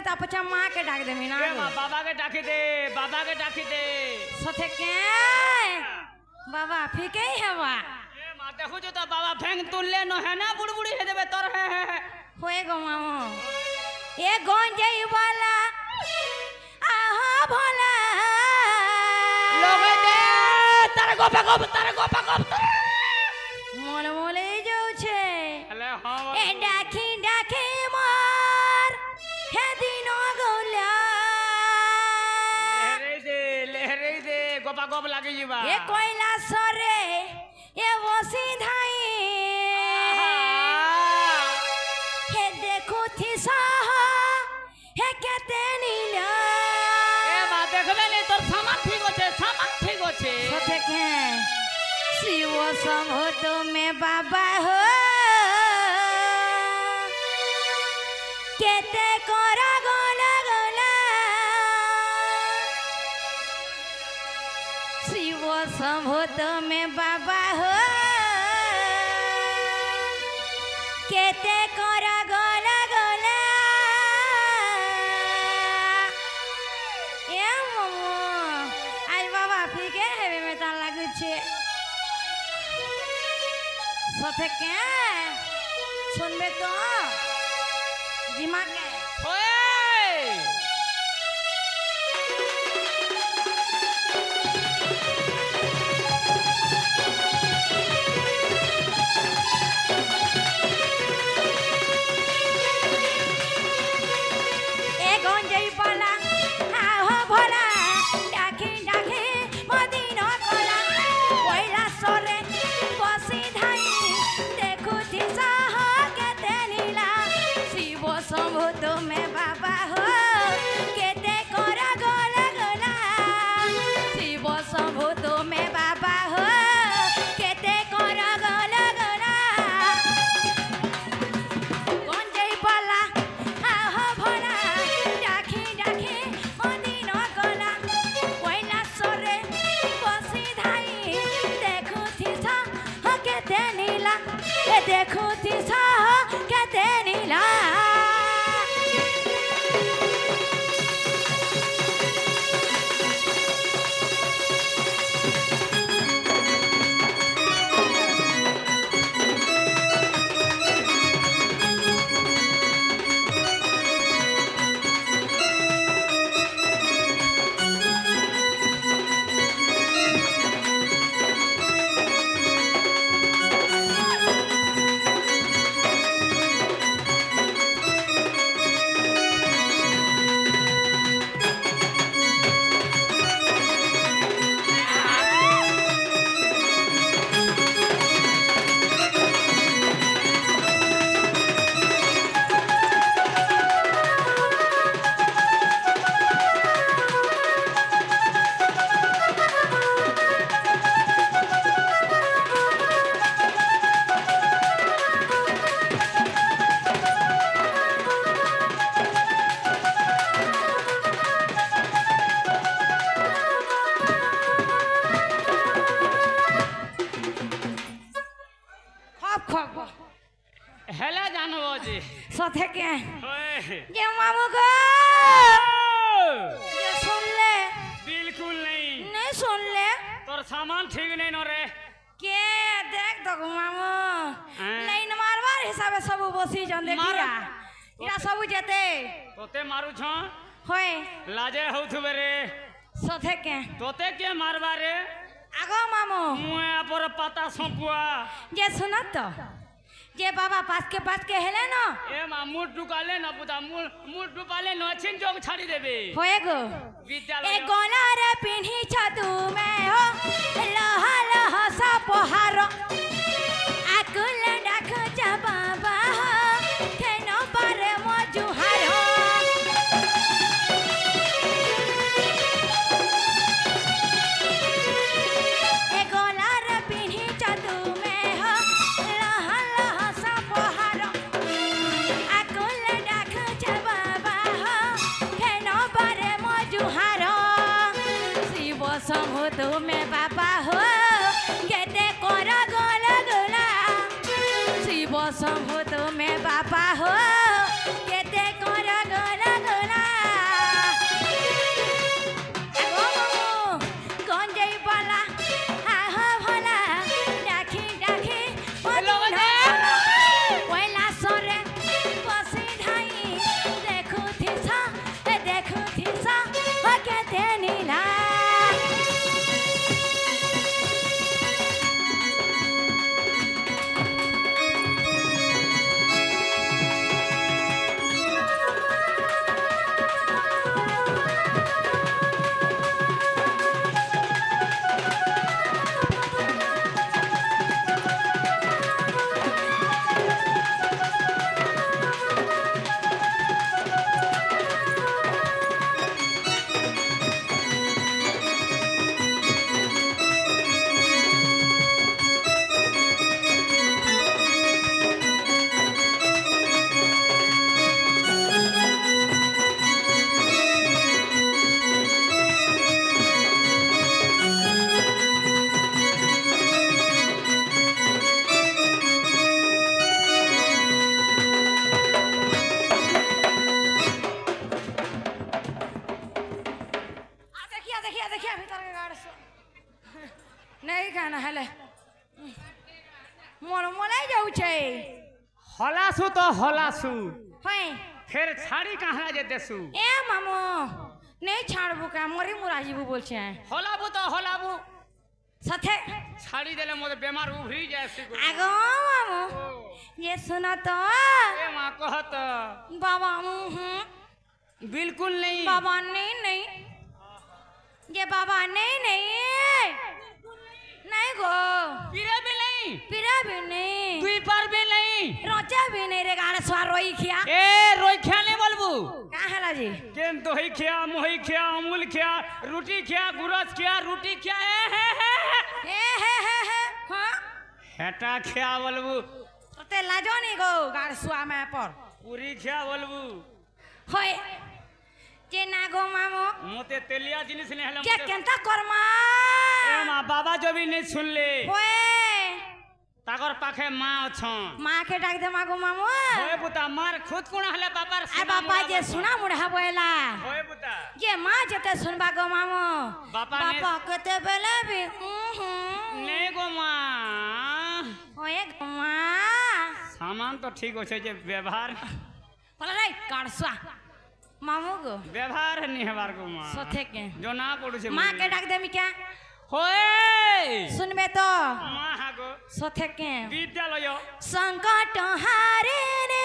ता पछा माँ के डाक दे मीना बाबा के डाकी दे सोथे के बाबा फीके ही है बा माँ देखो जो तो बाबा फेंग तुल ले नो है ना बुड़बुड़ी है देबे तोर है होए गो मामो ये गंजई वाला आहा भोला लोग दे तारे गोपा मन मोले जो छे अले हां ए डाखी मार हे दिनो गोला लहरे दे गोपा लागे जीवा ये कोयला सरे ये वसी धाई हे देखो थी साह हे केते नीला ए बा देखबे नहीं तोर सामान ठीक होछे सोते के शिव संभो तो में बाबा हो केते कोरा गोला शिव संभो तो में बाबा हो केते कोरा गोला ए मोमो आज बाबा फीके हेबे में ता लागु छे सोथे के सुनबे तो जिमा के ओए ए गंजई पाला आहो भोला डाके मदीना कोला कोइला सोरे बसी धाई देखु थी साह केते नीला शिव शंभु तुम्हें बाबा हो केते कोरा गोला शिव शंभु तुम्हें बाबा हो केते कोरा गोला गंजई पाला आहो भोला डाके मदीना कोला कोइला सोरे बसी धाई देखु थी साह केते नीला ए देखु थी साह केते नीला हेला जानबो जी सोथे के ओए जे मामू को जे सुन ले बिल्कुल नहीं सुन ले तोर सामान ठीक नहीं न रे के देख तो मामू लाइन मारवार हिसाबे सब बसी जन देखिया इरा सब जेते तोते मारू छ होय लाजे होथबे रे सोथे के तोते के मारबा रे आगो मामू मुए पर पता संपुआ जे सुना तो जे बाबा पास के हेले न ए मा मुठ ढुकाले न पुता मुठ ढुकाले न छिन जोग छाड़ी देबे होए गो विद्यालय ए गोला रे पिन्ही छतु में हो लह सा पोहार आकुल डाक जा बाबा केनो बारे मजुहार ए गोला रे पिन्ही छतु में हो लह सा पोहार आकुल डाक जा बाबा केनो बारे मजुहार शिव शंभु तुम्हें बाबा हो केते कर गोला शिव शंभु तुम्हें बाबा हो केते कर गोला नहीं खाना हेले मोर मोले जाऊ छे हलासु तो हलासु होय फिर छाड़ी कहाँ जे देसु ए मामू नहीं छाड़बू का मोरी मुराजीबू बोल छे हलाबु तो हलाबु सथे छाड़ी देले मोर बीमार उभरी जाए सिगु आगो मामू ये सुना तो ए मां कहत बाबा बिल्कुल नहीं बाबा नहीं नहीं ये बाबा नहीं नहीं नहीं गो पीरे भी नहीं पीरा भी नहीं दुई पार भी नहीं रोचा भी नहीं रे गाड़ स्वार रोई खिया ए रोई खिया नहीं बोलबू का हला जी केन दोही खिया मोही खिया अमूल खिया रोटी खिया गुरस खिया रोटी खिया हे हां हेटा खिया बोलबू ते लाजो नहीं गो गाड़ सुआ में पर पूरी खिया बोलबू होय जे ना गो मामो मोते तेलिया जिनिस ने हला के केनता करमा ए मां बाबा जो भी नहीं सुन ले होय ताकर पाखे मां छ मां के डाक दे मागो मामो होय बुता मार खुद कोण हले बाबा आ बाबा जे सुना मुढ़ा बोला होय बुता जे मां जते सुनबा गो मामो बापा कते बेले भी नहीं गो मां होय गो मां सामान तो ठीक होछे जे व्यवहार बोला रे काड़सुआ मामू गो व्यवहार नहीं हबार गो मां सोथे के जो ना पड़ू छे मां के डाक दे मी क्या होय सुनबे तो मां हागो सोथे के विद्यालय संकट हारे रे